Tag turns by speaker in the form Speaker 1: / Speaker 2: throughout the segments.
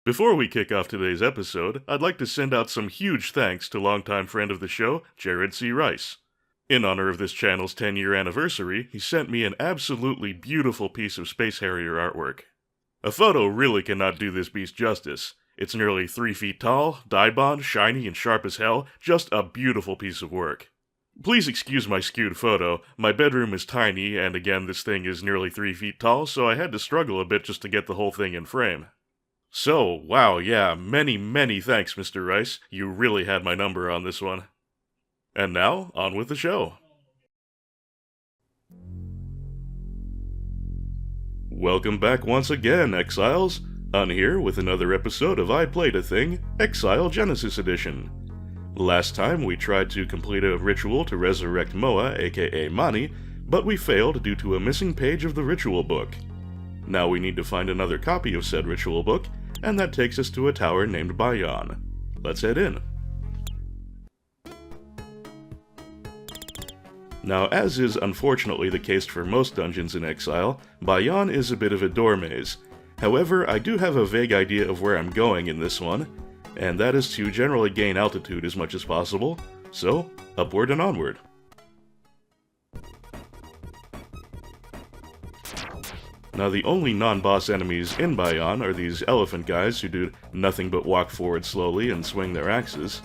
Speaker 1: Before we kick off today's episode, I'd like to send out some huge thanks to longtime friend of the show, Jared C. Rice. In honor of this channel's 10-year anniversary, he sent me an absolutely beautiful piece of Space Harrier artwork. A photo really cannot do this beast justice. It's nearly 3 feet tall, dye-bond, shiny, and sharp as hell, just a beautiful piece of work. Please excuse my skewed photo. My bedroom is tiny, and again, this thing is nearly 3 feet tall, so I had to struggle a bit just to get the whole thing in frame. So, wow, yeah, many thanks, Mr. Rice. You really had my number on this one. And now, on with the show. Welcome back once again, Exiles. I'm here with another episode of I Played a Thing, Exile Genesis Edition. Last time we tried to complete a ritual to resurrect Moa, aka Mani, but we failed due to a missing page of the ritual book. Now we need to find another copy of said ritual book, and that takes us to a tower named Bayon. Let's head in. Now, as is unfortunately the case for most dungeons in Exile, Bayon is a bit of a door maze. However, I do have a vague idea of where I'm going in this one, and that is to generally gain altitude as much as possible, so upward and onward. Now, the only non-boss enemies in Bayon are these elephant guys who do nothing but walk forward slowly and swing their axes.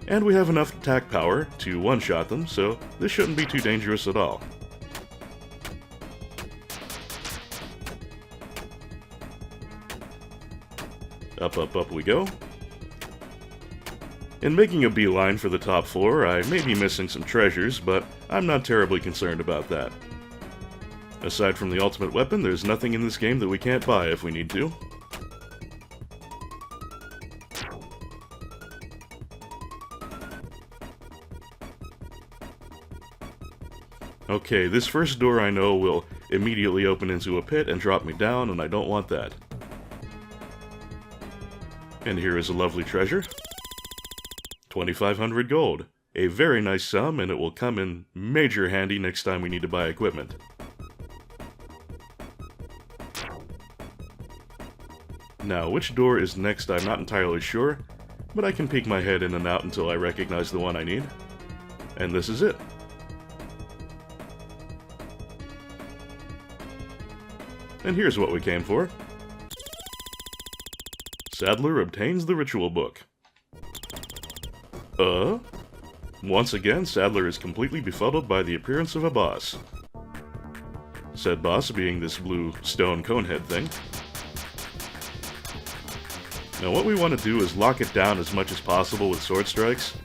Speaker 1: And we have enough attack power to one-shot them, so this shouldn't be too dangerous at all. Up we go. In making a beeline for the top floor, I may be missing some treasures, but I'm not terribly concerned about that. Aside from the ultimate weapon, there's nothing in this game that we can't buy if we need to. Okay, this first door I know will immediately open into a pit and drop me down, and I don't want that. And here is a lovely treasure. 2,500 gold. A very nice sum, and it will come in major handy next time we need to buy equipment. Now, which door is next I'm not entirely sure, but I can peek my head in and out until I recognize the one I need. And this is it. And here's what we came for. Sadler obtains the ritual book. Once again, Sadler is completely befuddled by the appearance of a boss. Said boss being this blue stone conehead thing. Now what we want to do is lock it down as much as possible with sword strikes,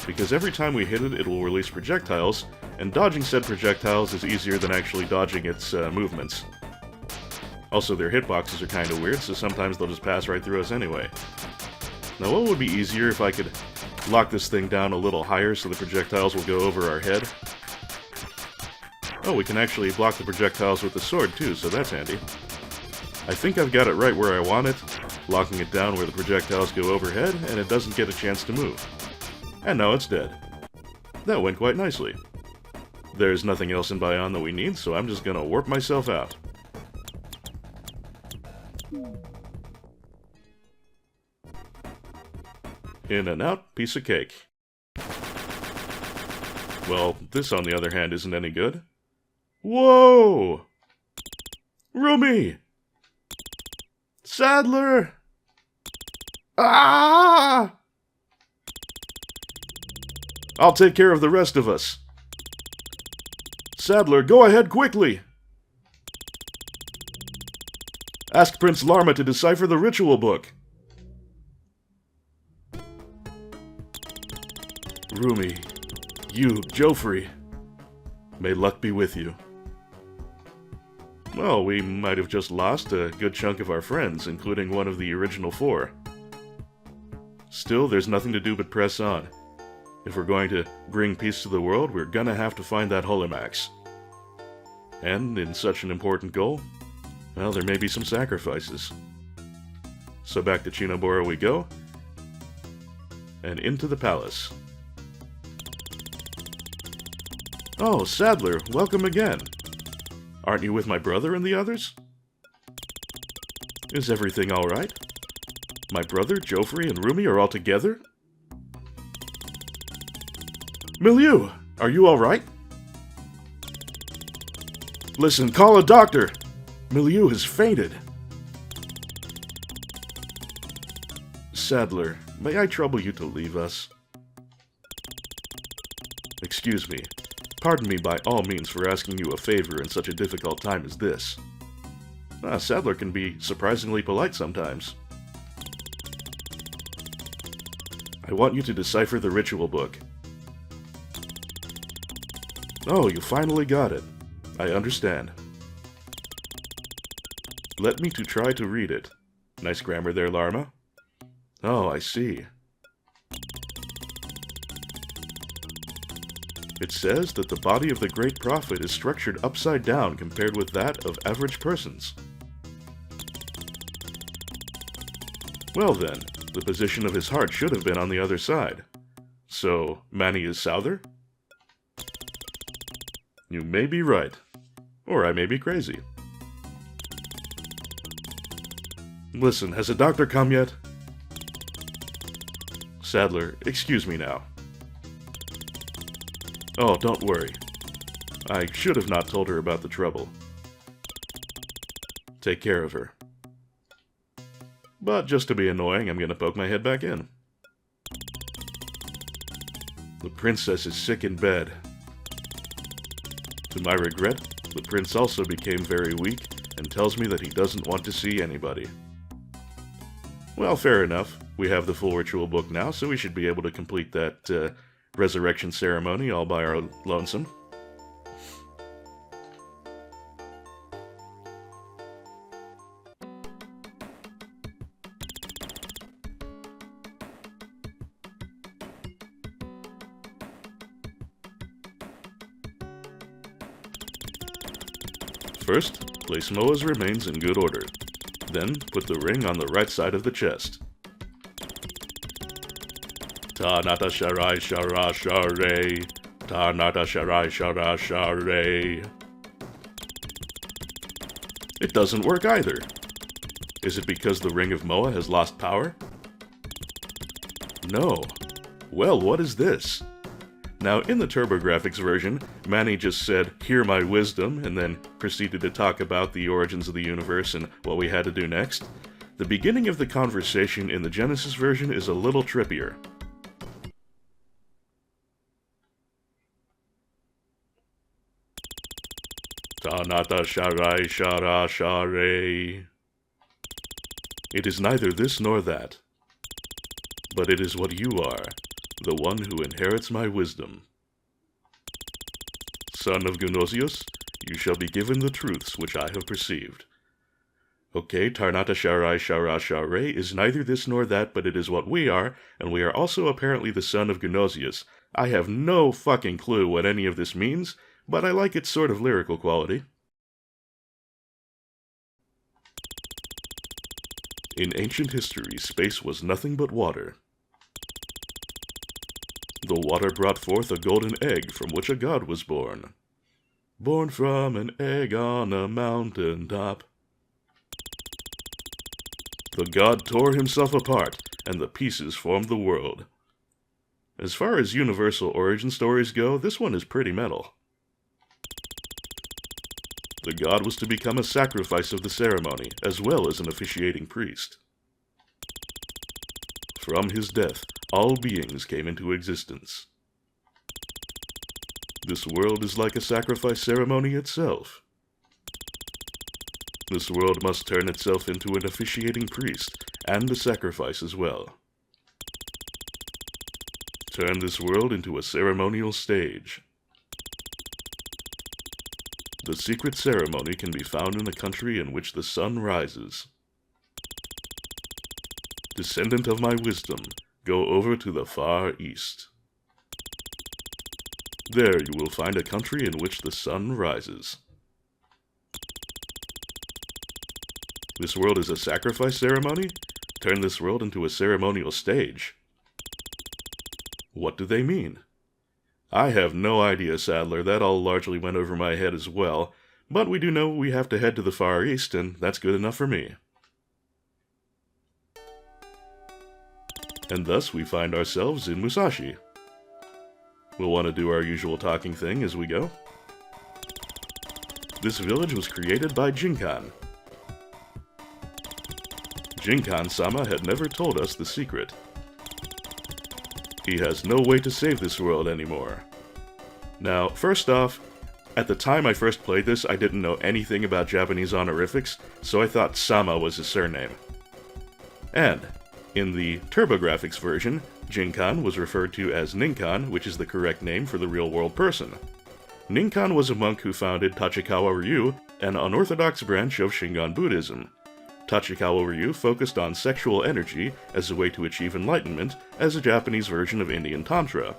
Speaker 1: because every time we hit it, it will release projectiles, and dodging said projectiles is easier than actually dodging its movements. Also, their hitboxes are kinda weird, so sometimes they'll just pass right through us anyway. Now what would be easier if I could lock this thing down a little higher so the projectiles will go over our head? Oh, we can actually block the projectiles with the sword too, so that's handy. I think I've got it right where I want it, locking it down where the projectiles go overhead, and it doesn't get a chance to move. And now it's dead. That went quite nicely. There's nothing else in Bayon that we need, so I'm just gonna warp myself out. In and out, piece of cake. Well, this on the other hand isn't any good. Whoa! Rumi! Sadler! Ah! I'll take care of the rest of us. Sadler, go ahead quickly! Ask Prince Larma to decipher the ritual book. Rumi, you, Joffrey, may luck be with you. Well, we might have just lost a good chunk of our friends, including one of the original 4. Still, there's nothing to do but press on. If we're going to bring peace to the world, we're gonna have to find that Holimax. And in such an important goal, well, there may be some sacrifices. So back to Chinobora we go, and into the palace. Oh, Sadler, welcome again. Aren't you with my brother and the others? Is everything all right? My brother, Joffrey, and Rumi are all together? Milieu, are you alright? Listen, call a doctor! Milieu has fainted. Sadler, may I trouble you to leave us? Excuse me. Pardon me by all means for asking you a favor in such a difficult time as this. Sadler can be surprisingly polite sometimes. I want you to decipher the ritual book. Oh, you finally got it. I understand. Let me to try to read it. Nice grammar there, Larma. Oh, I see. It says that the body of the great prophet is structured upside down compared with that of average persons. Well then, the position of his heart should have been on the other side. So, Manny is Souther? You may be right. Or I may be crazy. Listen, has a doctor come yet? Sadler, excuse me now. Oh, don't worry. I should have not told her about the trouble. Take care of her. But just to be annoying, I'm gonna poke my head back in. The princess is sick in bed. To my regret, the prince also became very weak and tells me that he doesn't want to see anybody. Well, fair enough. We have the full ritual book now, so we should be able to complete that resurrection ceremony all by our lonesome. First, place Moa's remains in good order. Then, put the ring on the right side of the chest. Ta nata sharai shara share. Ta nata sharai shara share. It doesn't work either. Is it because the ring of Moa has lost power? No. Well, what is this? Now, in the TurboGrafx version, Manny just said, "Hear my wisdom," and then proceeded to talk about the origins of the universe and what we had to do next. The beginning of the conversation in the Genesis version is a little trippier. Tanata sharai shara share. It is neither this nor that, but it is what you are, the one who inherits my wisdom. Son of Gunosius, you shall be given the truths which I have perceived. Okay, Tarnata Sharai Shara Share is neither this nor that, but it is what we are, and we are also apparently the son of Gunosius. I have no fucking clue what any of this means, but I like its sort of lyrical quality. In ancient history, space was nothing but water. The water brought forth a golden egg from which a god was born. Born from an egg on a mountain top. The god tore himself apart, and the pieces formed the world. As far as universal origin stories go, this one is pretty metal. The god was to become a sacrifice of the ceremony, as well as an officiating priest. From his death, all beings came into existence. This world is like a sacrifice ceremony itself. This world must turn itself into an officiating priest, and a sacrifice as well. Turn this world into a ceremonial stage. The secret ceremony can be found in the country in which the sun rises. Descendant of my wisdom, go over to the far east. There you will find a country in which the sun rises. This world is a sacrifice ceremony? Turn this world into a ceremonial stage. What do they mean? I have no idea, Sadler. That all largely went over my head as well. But we do know we have to head to the Far East, and that's good enough for me. and thus we find ourselves in Musashi. We'll want to do our usual talking thing as we go. This village was created by Jingkhan. Jingkhan-sama had never told us the secret. He has no way to save this world anymore. Now, first off, at the time I first played this, I didn't know anything about Japanese honorifics, so I thought Sama was his surname. And, in the TurboGrafx version, Jingkhan was referred to as Ninkan, which is the correct name for the real-world person. Ninkan was a monk who founded Tachikawa Ryu, an unorthodox branch of Shingon Buddhism. Tachikawa Ryu focused on sexual energy as a way to achieve enlightenment as a Japanese version of Indian Tantra.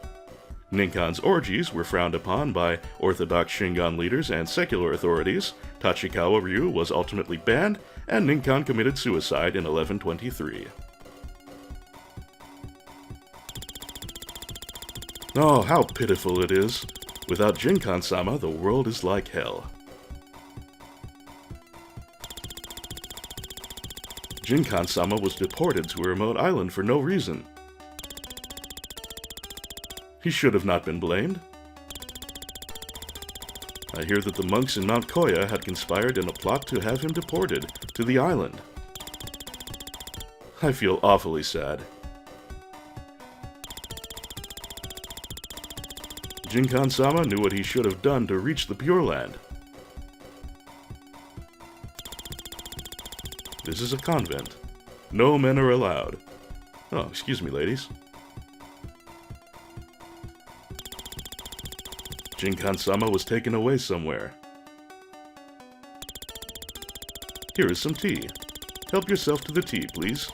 Speaker 1: Ninkan's orgies were frowned upon by orthodox Shingon leaders and secular authorities. Tachikawa Ryu was ultimately banned, and Ninkan committed suicide in 1123. Oh, how pitiful it is. Without Jingkhan-sama, the world is like hell. Jingkhan-sama was deported to a remote island for no reason. He should have not been blamed. I hear that the monks in Mount Koya had conspired in a plot to have him deported to the island. I feel awfully sad. Jingkhan-sama knew what he should have done to reach the Pure Land. This is a convent. No men are allowed. Oh, excuse me, ladies. Jingkhan-sama was taken away somewhere. Here is some tea. Help yourself to the tea, please.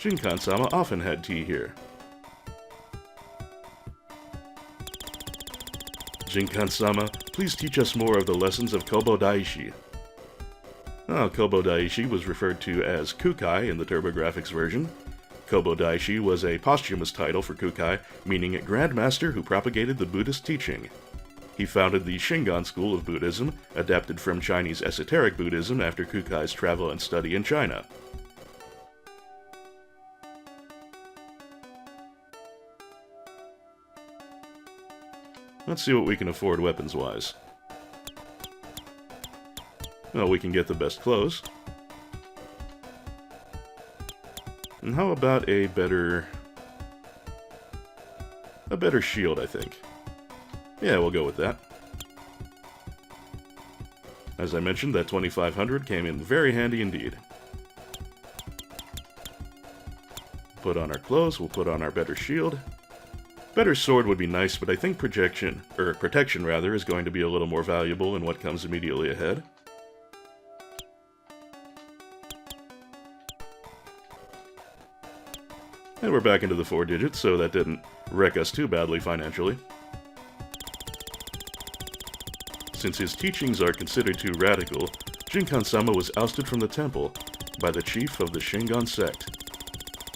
Speaker 1: Jingkhan-sama often had tea here. Jingkhan-sama, please teach us more of the lessons of Kobo Daishi. Kobo Daishi was referred to as Kukai in the TurboGrafx version. Kobo Daishi was a posthumous title for Kukai, meaning a Grandmaster who propagated the Buddhist teaching. He founded the Shingon school of Buddhism, adapted from Chinese esoteric Buddhism after Kukai's travel and study in China. Let's see what we can afford weapons-wise. Well, we can get the best clothes. And how about a better shield, I think. Yeah, we'll go with that. As I mentioned, that 2500 came in very handy indeed. Put on our clothes, we'll put on our better shield. Better sword would be nice, but I think protection is going to be a little more valuable in what comes immediately ahead. And we're back into the 4 digits, so that didn't wreck us too badly financially. Since his teachings are considered too radical, Jingkhan-sama was ousted from the temple by the chief of the Shingon sect,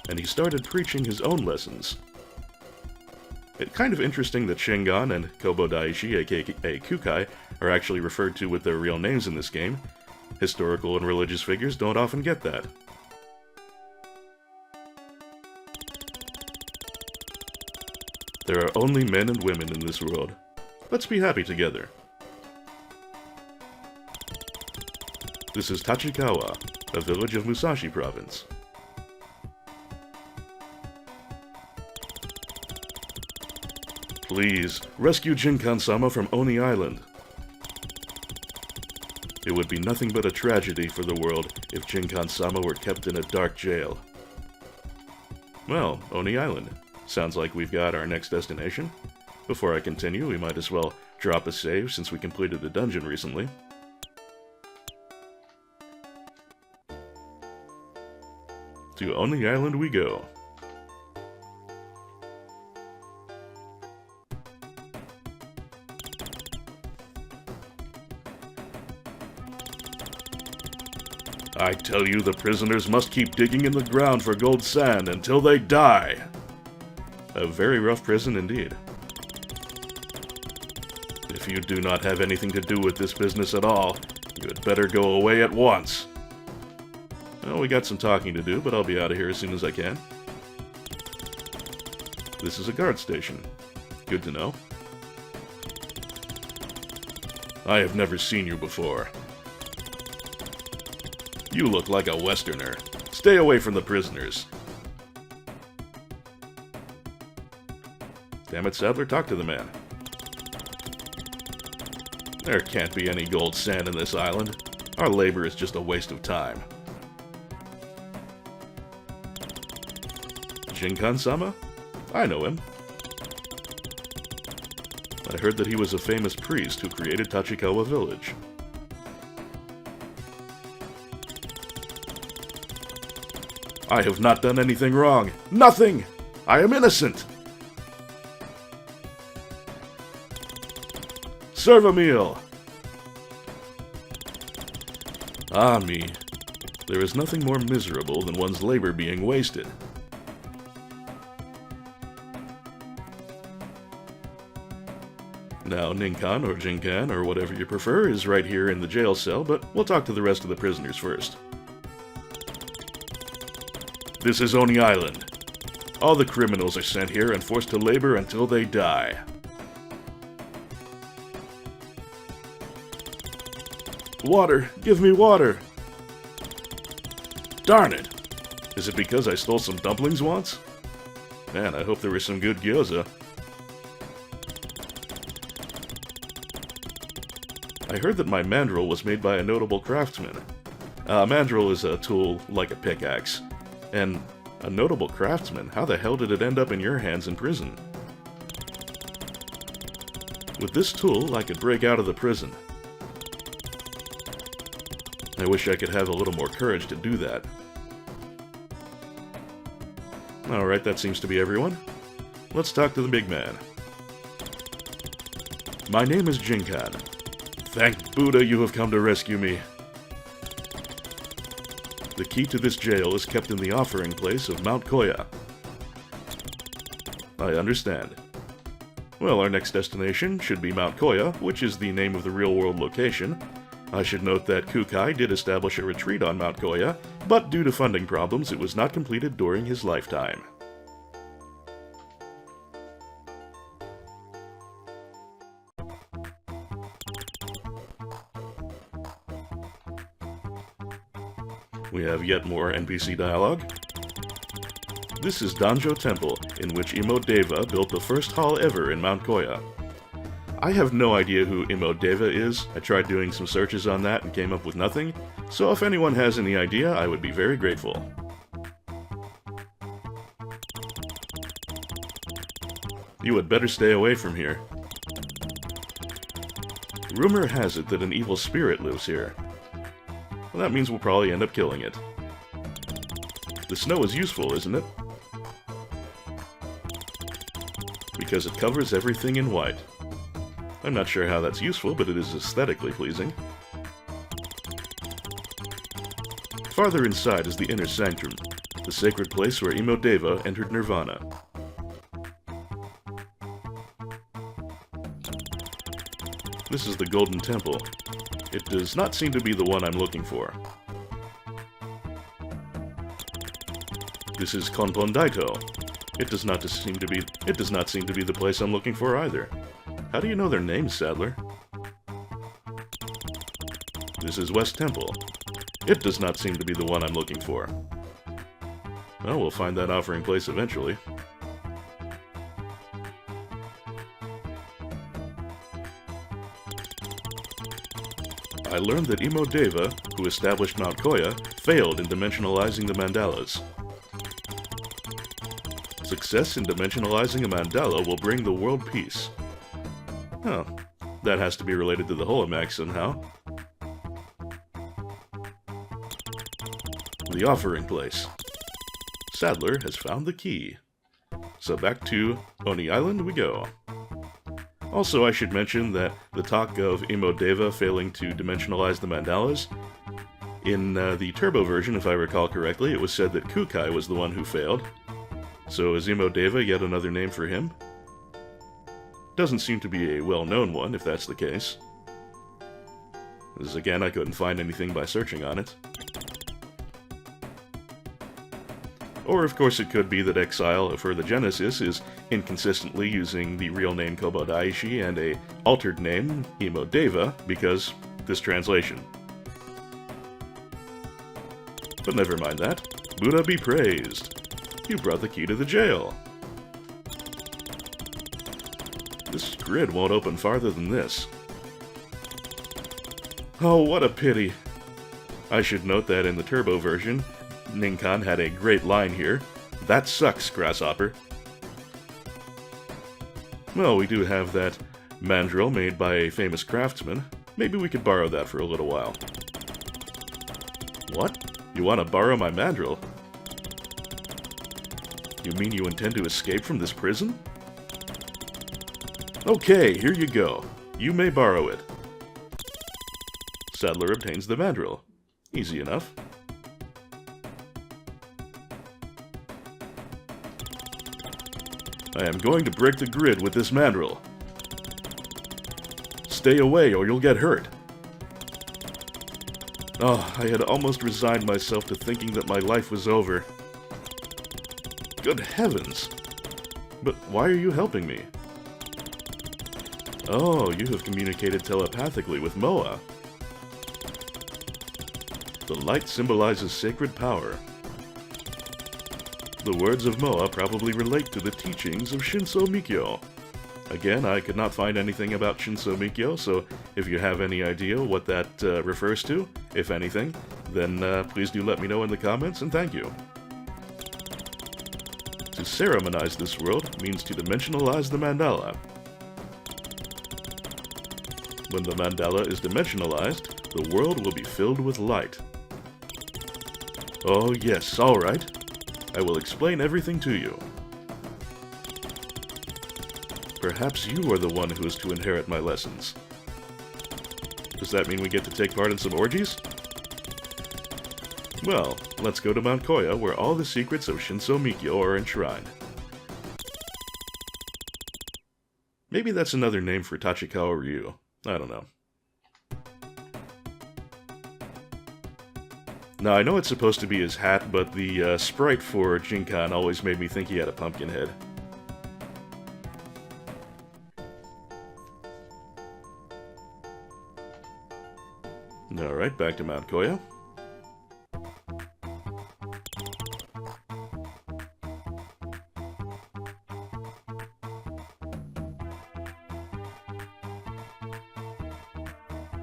Speaker 1: and he started preaching his own lessons. It's kind of interesting that Shingon and Kobo Daishi, aka Kukai, are actually referred to with their real names in this game. Historical and religious figures don't often get that. There are only men and women in this world. Let's be happy together. This is Tachikawa, a village of Musashi province. Please, rescue Jingkhan-sama from Oni Island. It would be nothing but a tragedy for the world if Jingkhan-sama were kept in a dark jail. Well, Oni Island. Sounds like we've got our next destination. Before I continue, we might as well drop a save since we completed a dungeon recently. To Oni Island we go. I tell you, the prisoners must keep digging in the ground for gold sand until they die. A very rough prison indeed. If you do not have anything to do with this business at all, you had better go away at once. Well, we got some talking to do, but I'll be out of here as soon as I can. This is a guard station. Good to know. I have never seen you before. You look like a Westerner. Stay away from the prisoners. Damn it, Sadler, talk to the man. There can't be any gold sand in this island. Our labor is just a waste of time. Jingkhan-sama? I know him. I heard that he was a famous priest who created Tachikawa Village. I have not done anything wrong. Nothing! I am innocent! Serve a meal! Ah me. There is nothing more miserable than one's labor being wasted. Now, Ninkan or Jingkhan, or whatever you prefer, is right here in the jail cell, but we'll talk to the rest of the prisoners first. This is Oni Island. All the criminals are sent here and forced to labor until they die. Water! Give me water! Darn it! Is it because I stole some dumplings once? Man, I hope there was some good gyoza. I heard that my mandrel was made by a notable craftsman. Mandrel is a tool like a pickaxe. And a notable craftsman? How the hell did it end up in your hands in prison? With this tool, I could break out of the prison. I wish I could have a little more courage to do that. Alright, that seems to be everyone. Let's talk to the big man. My name is Jingkhan. Thank Buddha you have come to rescue me. The key to this jail is kept in the offering place of Mount Koya. I understand. Well, our next destination should be Mount Koya, which is the name of the real-world location. I should note that Kukai did establish a retreat on Mount Koya, but due to funding problems, it was not completed during his lifetime. We have yet more NPC dialogue. This is Danjo Temple, in which Imo-Deva built the first hall ever in Mount Koya. I have no idea who Imo-Deva is. I tried doing some searches on that and came up with nothing, so if anyone has any idea, I would be very grateful. You had better stay away from here. Rumor has it that an evil spirit lives here. Well, that means we'll probably end up killing it. The snow is useful, isn't it? Because it covers everything in white. I'm not sure how that's useful, but it is aesthetically pleasing. Farther inside is the inner sanctum, the sacred place where Imo-Deva entered nirvana. This is the Golden Temple. It does not seem to be the one I'm looking for. This is Konpon Daito. It does not seem to be the place I'm looking for either. How do you know their names, Sadler? This is West Temple. It does not seem to be the one I'm looking for. Well, we'll find that offering place eventually. I learned that Imo-Deva, who established Mount Koya, failed in dimensionalizing the mandalas. Success in dimensionalizing a mandala will bring the world peace. Oh, that has to be related to the Holomax somehow. The offering place. Sadler has found the key. So back to Oni Island we go. Also, I should mention that the talk of Imo-Deva failing to dimensionalize the mandalas, in the turbo version, if I recall correctly, it was said that Kukai was the one who failed. So is Imo-Deva yet another name for him? Doesn't seem to be a well-known one, if that's the case. As again, I couldn't find anything by searching on it. Or of course it could be that Exile for the Genesis is inconsistently using the real name Kobodaishi and a altered name, Imodeva, because this translation. But never mind that. Buddha be praised. You brought the key to the jail. This grid won't open farther than this. Oh, what a pity. I should note that in the turbo version, Ninkan had a great line here. That sucks, Grasshopper. Well, we do have that mandrel made by a famous craftsman. Maybe we could borrow that for a little while. What? You want to borrow my mandrel? You mean you intend to escape from this prison? Okay, here you go. You may borrow it. Sadler obtains the mandrel. Easy enough. I am going to break the grid with this mandrel. Stay away or you'll get hurt. Oh, I had almost resigned myself to thinking that my life was over. Good heavens! But why are you helping me? Oh, you have communicated telepathically with Moa. The light symbolizes sacred power. The words of Moa probably relate to the teachings of Shinso Mikyo. Again, I could not find anything about Shinso Mikyo, so if you have any idea what that refers to, if anything, then please do let me know in the comments, and thank you. To ceremonize this world means to dimensionalize the mandala. When the mandala is dimensionalized, the world will be filled with light. Oh yes, alright. I will explain everything to you. Perhaps you are the one who is to inherit my lessons. Does that mean we get to take part in some orgies? Well, let's go to Mount Koya, where all the secrets of Shinso Mikyo are enshrined. Maybe that's another name for Tachikawa Ryu. I don't know. Now, I know it's supposed to be his hat, but the sprite for Jingkhan always made me think he had a pumpkin head. Alright, back to Mount Koya.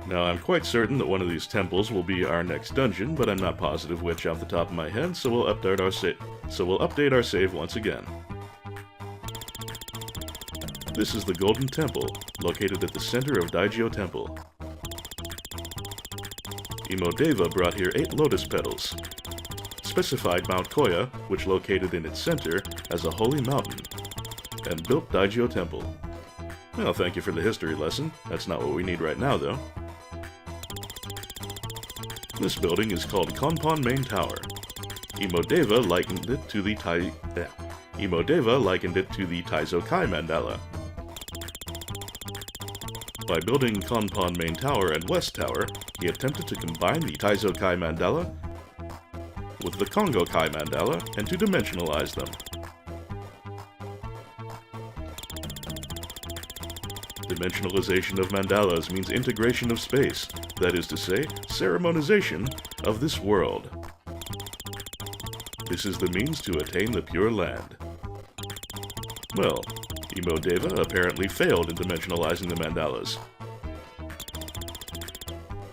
Speaker 1: Now, I'm quite certain that one of these temples will be our next dungeon, but I'm not positive which off the top of my head, so we'll update our save once again. This is the Golden Temple, located at the center of Daijyo Temple. Imodeva brought here 8 lotus petals, specified Mount Koya, which located in its center, as a holy mountain, and built Daijyo Temple. Well, thank you for the history lesson. That's not what we need right now, though. This building is called Konpon Main Tower. Imodeva likened it to the Taizokai mandala. By building Konpon Main Tower and West Tower, he attempted to combine the Taizokai mandala with the Kongo-kai mandala and to dimensionalize them. Dimensionalization of mandalas means integration of space, that is to say, ceremonization of this world. This is the means to attain the Pure Land. Well, Imodeva apparently failed in dimensionalizing the mandalas.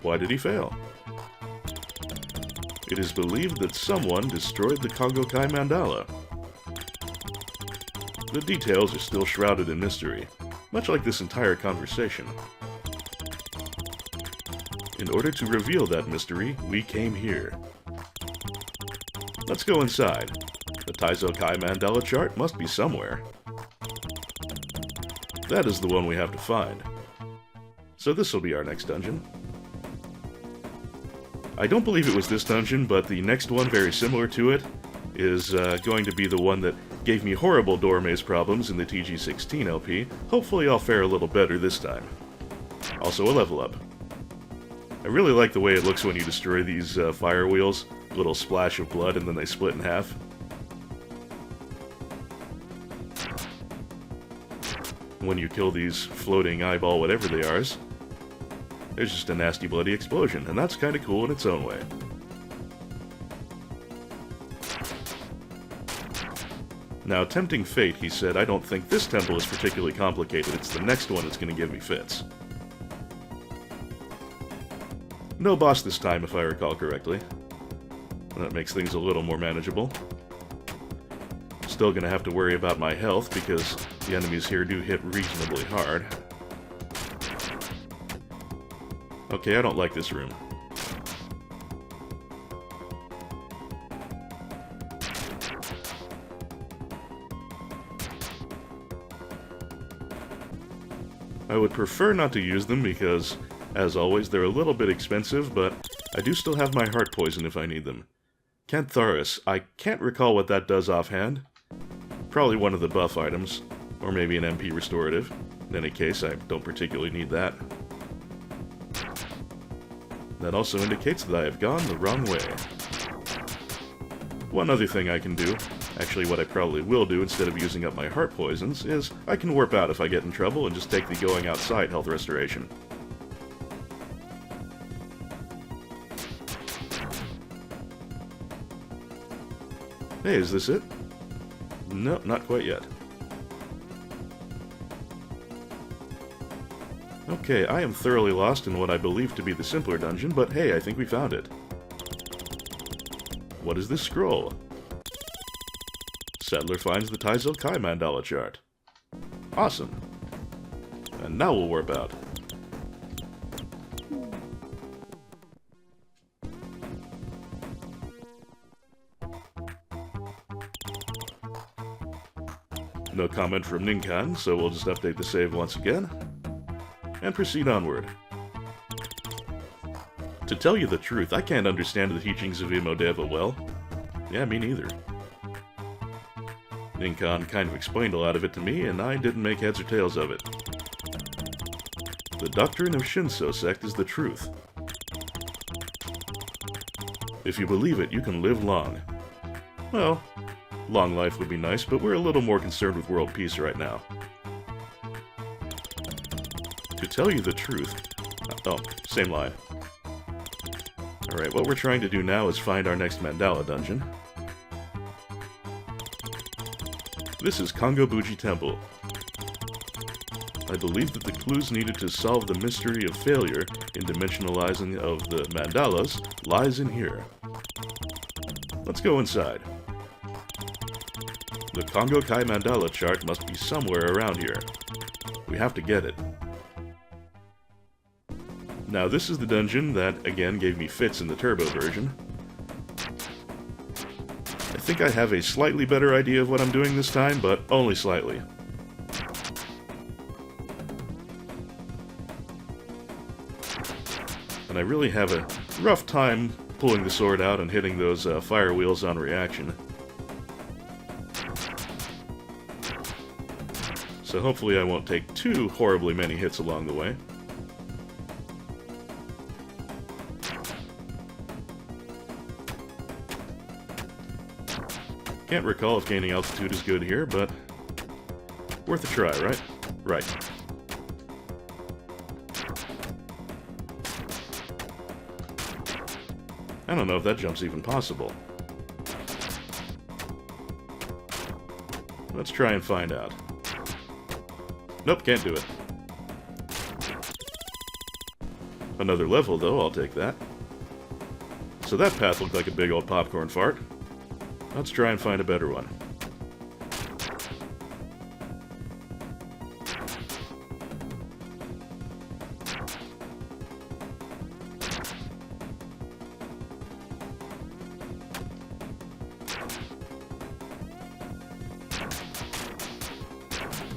Speaker 1: Why did he fail? It is believed that someone destroyed the Kongo-kai mandala. The details are still shrouded in mystery, much like this entire conversation. In order to reveal that mystery, we came here. Let's go inside. The Taizokai mandala chart must be somewhere. That is the one we have to find. So this will be our next dungeon. I don't believe it was this dungeon, but the next one very similar to it is going to be the one that gave me horrible door maze problems in the TG16 LP. Hopefully I'll fare a little better this time. Also a level up. I really like the way it looks when you destroy these fire wheels. Little splash of blood and then they split in half. when you kill these floating eyeball whatever they are, there's just a nasty bloody explosion, and that's kind of cool in its own way. Now, tempting fate, he said, I don't think this temple is particularly complicated, it's the next one that's going to give me fits. No boss this time, if I recall correctly. That makes things a little more manageable. Still gonna have to worry about my health, because the enemies here do hit reasonably hard. Okay, I don't like this room. I would prefer not to use them because, as always, they're a little bit expensive, but I do still have my heart poison if I need them. Cantharis, I can't recall what that does offhand. Probably one of the buff items, or maybe an MP restorative. In any case, I don't particularly need that. That also indicates that I have gone the wrong way. One other thing I can do, actually what I probably will do instead of using up my heart poisons, is I can warp out if I get in trouble and just take the going outside health restoration. Hey, is this it? No, not quite yet. Okay, I am thoroughly lost in what I believe to be the simpler dungeon, but hey, I think we found it. What is this scroll? Sadler finds the Taizo Kai mandala chart. Awesome. And now we'll warp out. No comment from Ninkan, so we'll just update the save once again, and proceed onward. To tell you the truth, I can't understand the teachings of Imodeva well. Yeah, me neither. Ninkan kind of explained a lot of it to me, and I didn't make heads or tails of it. The doctrine of Shinso sect is the truth. If you believe it, you can live long. Well, long life would be nice, but we're a little more concerned with world peace right now. To tell you the truth... Oh, same line. Alright, what we're trying to do now is find our next mandala dungeon. This is Kongobuji Temple. I believe that the clues needed to solve the mystery of failure in dimensionalizing of the mandalas lies in here. Let's go inside. The Kongo Kai mandala chart must be somewhere around here. We have to get it. Now this is the dungeon that, again, gave me fits in the turbo version. I think I have a slightly better idea of what I'm doing this time, but only slightly. And I really have a rough time pulling the sword out and hitting those fire wheels on reaction. So hopefully I won't take too horribly many hits along the way. Can't recall if gaining altitude is good here, but worth a try, right? Right. I don't know if that jump's even possible. Let's try and find out. Nope, can't do it. Another level, though, I'll take that. So that path looked like a big old popcorn fart. Let's try and find a better one.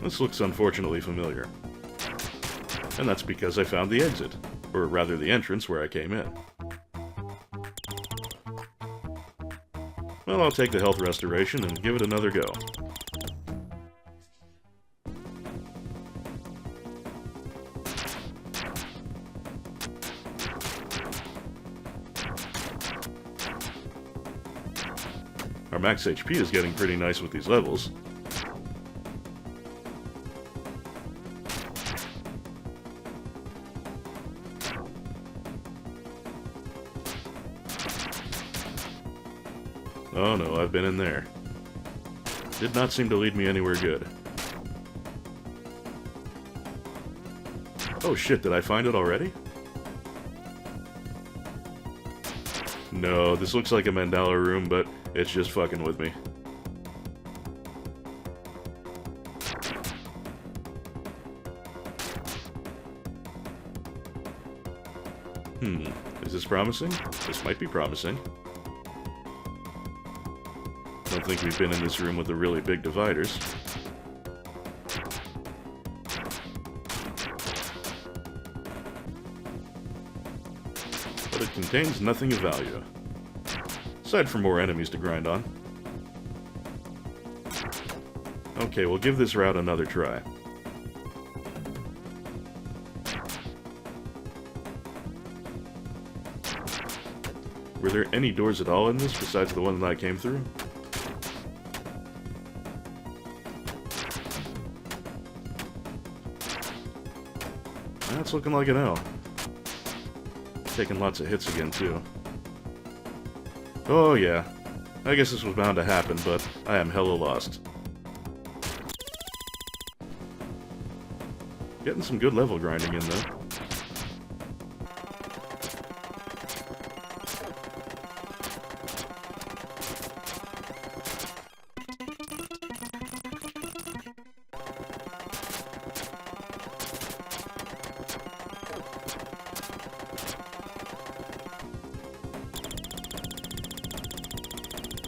Speaker 1: This looks unfortunately familiar. And that's because I found the exit, or rather the entrance where I came in. Well, I'll take the health restoration and give it another go. Our max HP is getting pretty nice with these levels. Oh no, I've been in there. Did not seem to lead me anywhere good. Oh shit, did I find it already? No, this looks like a mandala room, but it's just fucking with me. Is this promising? This might be promising. Don't think we've been in this room with the really big dividers. But it contains nothing of value. Aside from more enemies to grind on. Okay, we'll give this route another try. Were there any doors at all in this besides the one that I came through? That's looking like an L. Taking lots of hits again, too. Oh, yeah. I guess this was bound to happen, but I am hella lost. Getting some good level grinding in, though.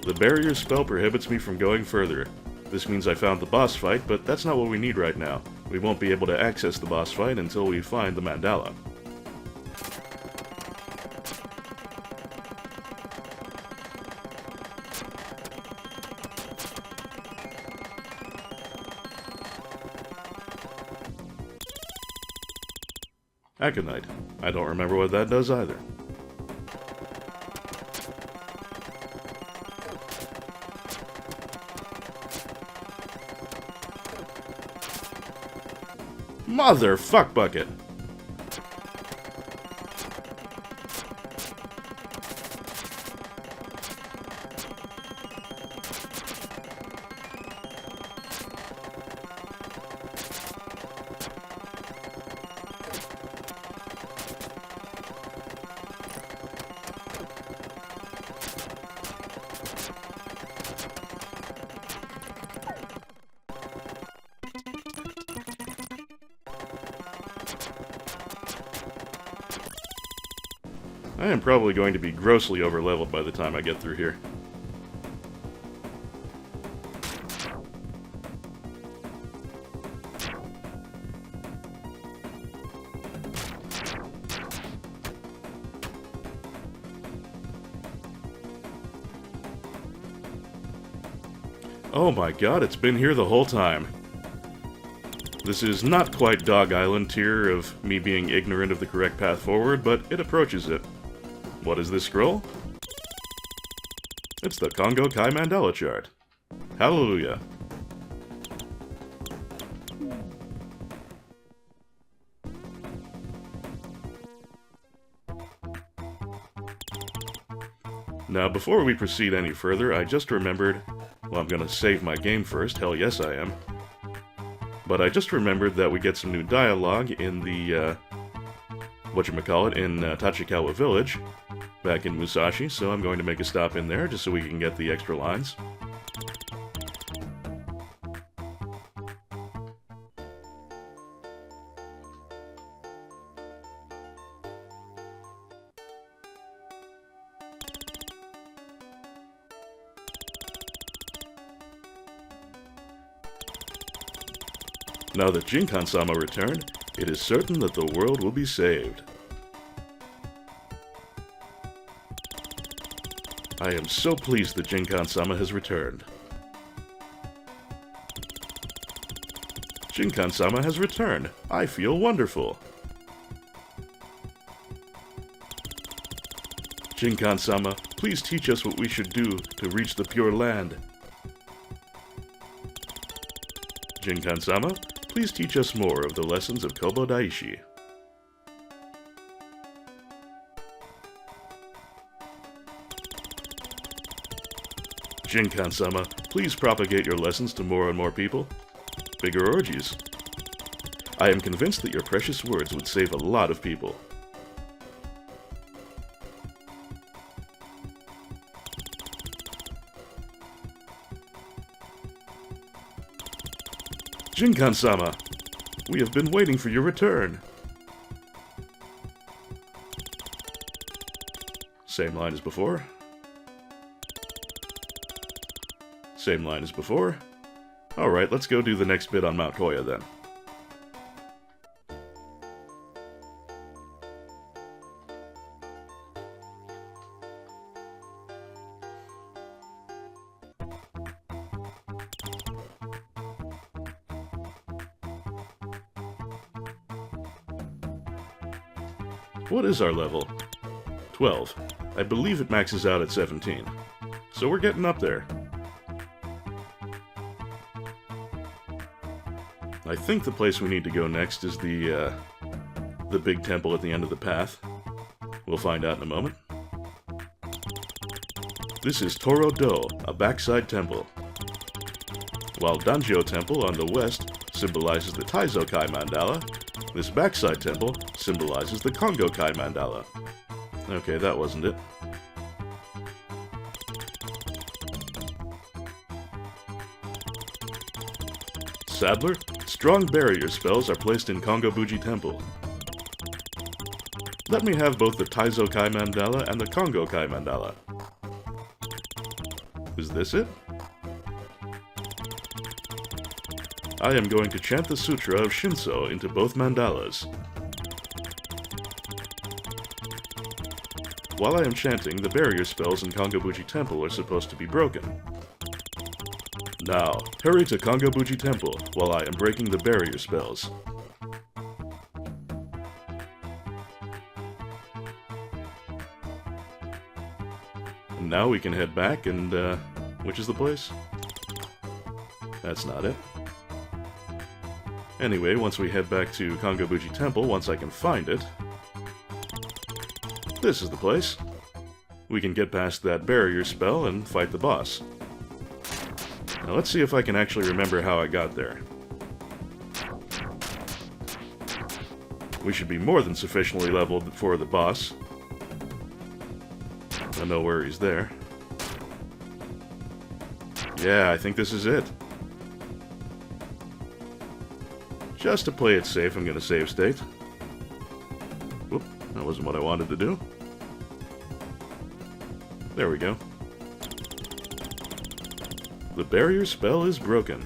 Speaker 1: The barrier spell prohibits me from going further. This means I found the boss fight, but that's not what we need right now. We won't be able to access the boss fight until we find the mandala. Aconite. I don't remember what that does either. Motherfuck bucket. I am probably going to be grossly overleveled by the time I get through here. Oh my god, it's been here the whole time. This is not quite Dog Island tier of me being ignorant of the correct path forward, but it approaches it. What is this scroll? It's the Congo Kai Mandala chart. Hallelujah. Now, before we proceed any further, I just remembered... Well, I'm gonna save my game first, hell yes I am. But I just remembered that we get some new dialogue in the, whatchamacallit, in Tachikawa Village, back in Musashi, so I'm going to make a stop in there just so we can get the extra lines. Now that Jingkhan-sama returned, it is certain that the world will be saved. I am so pleased that Jingkhan-sama has returned. Jingkhan-sama has returned. I feel wonderful. Jingkhan-sama, please teach us what we should do to reach the Pure Land. Jingkhan-sama, please teach us more of the lessons of Kobo Daishi. Jingkhan-sama, please propagate your lessons to more and more people. Bigger orgies. I am convinced that your precious words would save a lot of people. Jingkhan-sama, we have been waiting for your return. Same line as before. Same line as before. Alright, let's go do the next bit on Mount Koya then. What is our level? 12. I believe it maxes out at 17. So we're getting up there. I think the place we need to go next is the big temple at the end of the path. We'll find out in a moment. This is Toro-do, a backside temple. While Danjo Temple on the west symbolizes the Taizo-kai mandala, this backside temple symbolizes the Kongo-kai mandala. Okay, that wasn't it. Sadler, strong barrier spells are placed in Kongo-buji Temple. Let me have both the Taizo-kai mandala and the Kongo-kai mandala. Is this it? I am going to chant the Sutra of Shinso into both mandalas. While I am chanting, the barrier spells in Kongo-buji Temple are supposed to be broken. Now, hurry to Kongo-buji Temple while I am breaking the barrier spells. And now we can head back and, which is the place? That's not it. Anyway, once we head back to Kongo-buji Temple, once I can find it, this is the place. We can get past that barrier spell and fight the boss. Now let's see if I can actually remember how I got there. We should be more than sufficiently leveled for the boss. No worries there. Yeah, I think this is it. Just to play it safe, I'm going to save state. Whoop, that wasn't what I wanted to do. There we go. The barrier spell is broken.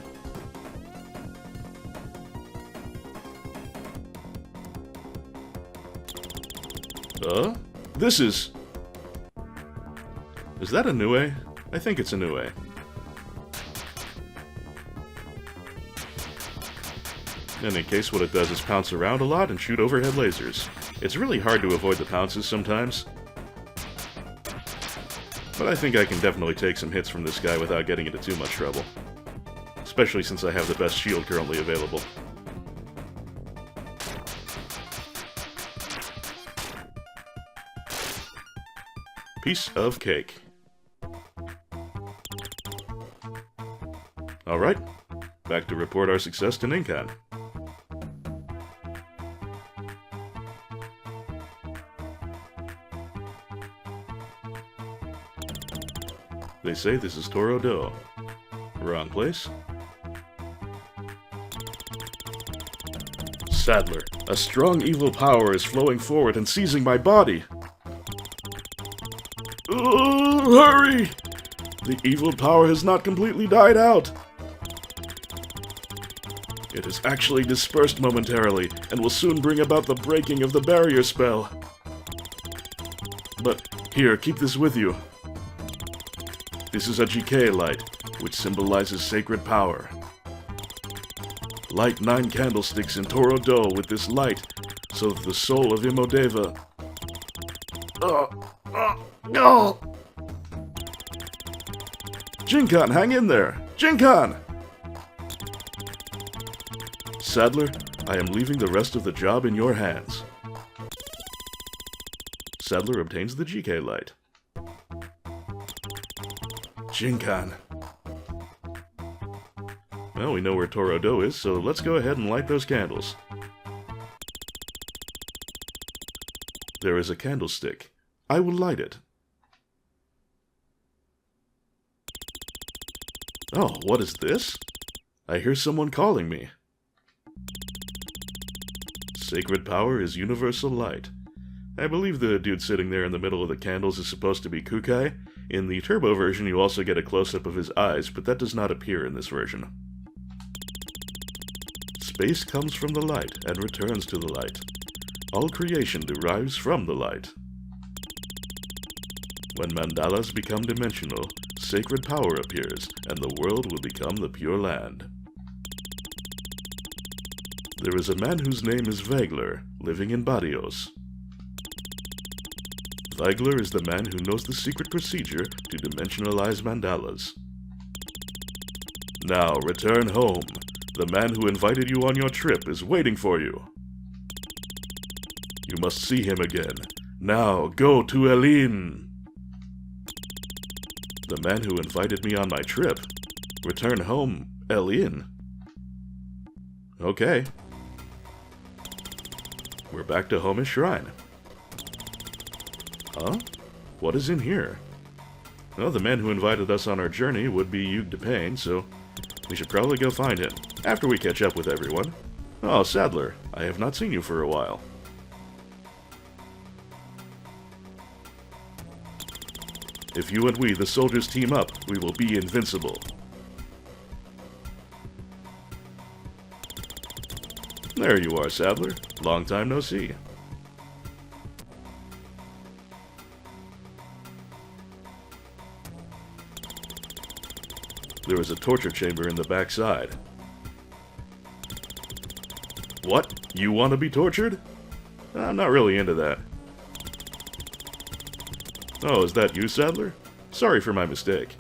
Speaker 1: This is... Is that a Nue? I think it's a Nue. In any case, what it does is pounce around a lot and shoot overhead lasers. It's really hard to avoid the pounces sometimes. But I think I can definitely take some hits from this guy without getting into too much trouble. Especially since I have the best shield currently available. Piece of cake. Alright, back to report our success to Ninkan. They say this is Toro-do. Wrong place. Sadler, a strong evil power is flowing forward and seizing my body. Hurry! The evil power has not completely died out. It is actually dispersed momentarily and will soon bring about the breaking of the barrier spell. But here, keep this with you. This is a GK light, which symbolizes sacred power. Light 9 candlesticks in Toro-do with this light, so that the soul of Imodeva... No! Jingkhan, hang in there! Jingkhan! Sadler, I am leaving the rest of the job in your hands. Sadler obtains the GK light. Jingkhan. Well, we know where Torodo is, so let's go ahead and light those candles. There is a candlestick. I will light it. Oh, what is this? I hear someone calling me. Sacred power is universal light. I believe the dude sitting there in the middle of the candles is supposed to be Kukai. In the turbo version, you also get a close-up of his eyes, but that does not appear in this version. Space comes from the light and returns to the light. All creation derives from the light. When mandalas become dimensional, sacred power appears, and the world will become the Pure Land. There is a man whose name is Vagler, living in Barrios. Vagler is the man who knows the secret procedure to dimensionalize mandalas. Now return home. The man who invited you on your trip is waiting for you. You must see him again. Now go to Elysium. The man who invited me on my trip. Return home, Elysium. Okay. We're back to Home's shrine. Huh? What is in here? Well, the man who invited us on our journey would be Yug DePain, so we should probably go find him, after we catch up with everyone. Oh, Sadler, I have not seen you for a while. If you and we, the soldiers, team up, we will be invincible. There you are, Sadler. Long time no see. There is a torture chamber in the backside. What? You want to be tortured? I'm not really into that. Oh, is that you, Sadler? Sorry for my mistake.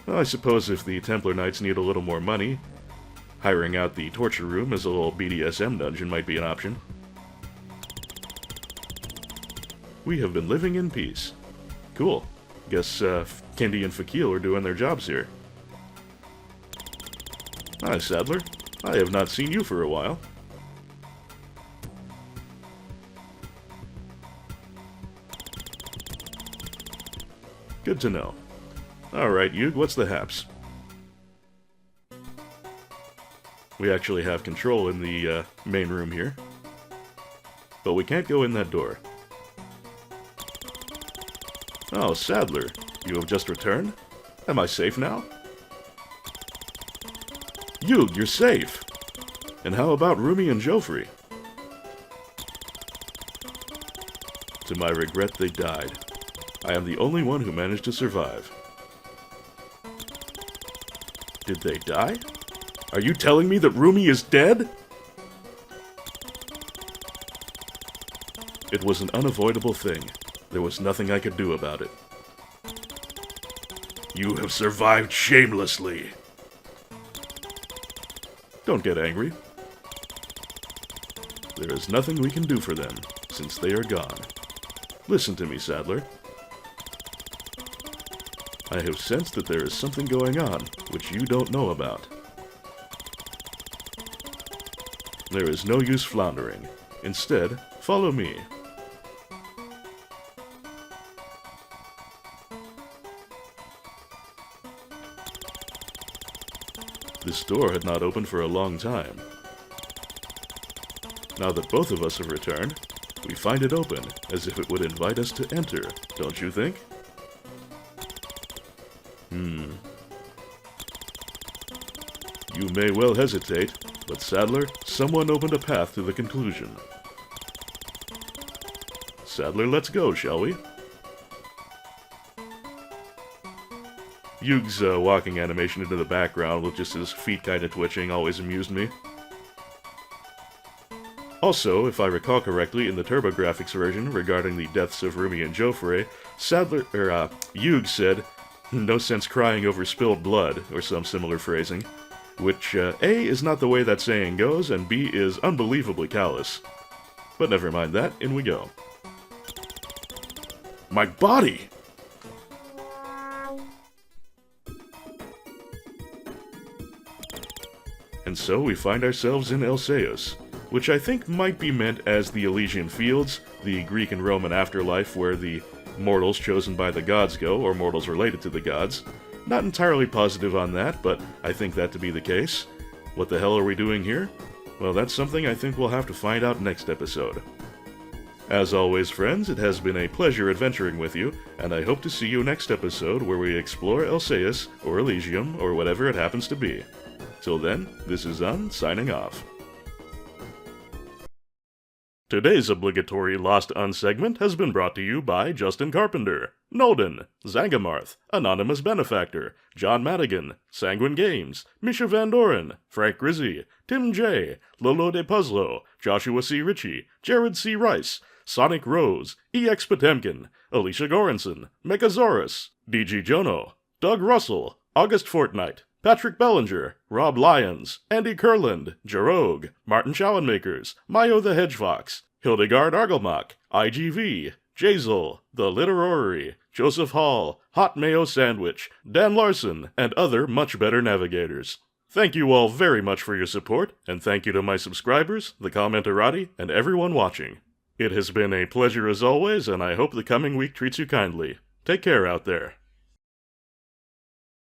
Speaker 1: Well, I suppose if the Templar Knights need a little more money, hiring out the torture room as a little BDSM dungeon might be an option. We have been living in peace. Cool. Guess Kendi and Fakil are doing their jobs here. Hi, Sadler. I have not seen you for a while. Good to know. Alright, Yug, what's the haps? We actually have control in the main room here. But we can't go in that door. Oh, Sadler, you have just returned? Am I safe now? Yug, you're safe! And how about Rumi and Joffrey? To my regret, they died. I am the only one who managed to survive. Did they die? Are you telling me that Rumi is dead? It was an unavoidable thing. There was nothing I could do about it. You have survived shamelessly. Don't get angry. There is nothing we can do for them, since they are gone. Listen to me, Sadler. I have sensed that there is something going on, which you don't know about. There is no use floundering. Instead, follow me. This door had not opened for a long time. Now that both of us have returned, we find it open, as if it would invite us to enter, don't you think? You may well hesitate, but Sadler, someone opened a path to the conclusion. Sadler, let's go, shall we? Yug's walking animation into the background with just his feet kind of twitching always amused me. Also, if I recall correctly, in the TurboGrafx version regarding the deaths of Rumi and Joffrey, Yug said, "No sense crying over spilled blood," or some similar phrasing, which A, is not the way that saying goes, and B, is unbelievably callous. But never mind that, in we go. My body! And so we find ourselves in Elseus, which I think might be meant as the Elysian Fields, the Greek and Roman afterlife where the mortals chosen by the gods go, or mortals related to the gods. Not entirely positive on that, but I think that to be the case. What the hell are we doing here? Well, that's something I think we'll have to find out next episode. As always, friends, it has been a pleasure adventuring with you, and I hope to see you next episode where we explore Elseus, or Elysium, or whatever it happens to be. Till then, this is signing off. Today's obligatory Lost segment has been brought to you by Justin Carpenter, Nolden, Zangamarth, Anonymous Benefactor, John Madigan, Sanguine Games, Misha Van Doren, Frank Grizzy, Tim J., Lolo De Puzzlo, Joshua C. Ritchie, Jared C. Rice, Sonic Rose, EX Potemkin, Alicia Goranson, Megasaurus, DG Jono, Doug Russell, August Fortnight, Patrick Bellinger, Rob Lyons, Andy Kurland, Jarogue, Martin Schowenmakers, Mayo the Hedgefox, Hildegard Argelmach, IGV, Jazel, The Literary, Joseph Hall, Hot Mayo Sandwich, Dan Larson, and other much better navigators. Thank you all very much for your support, and thank you to my subscribers, the commenterati, and everyone watching. It has been a pleasure as always, and I hope the coming week treats you kindly. Take care out there.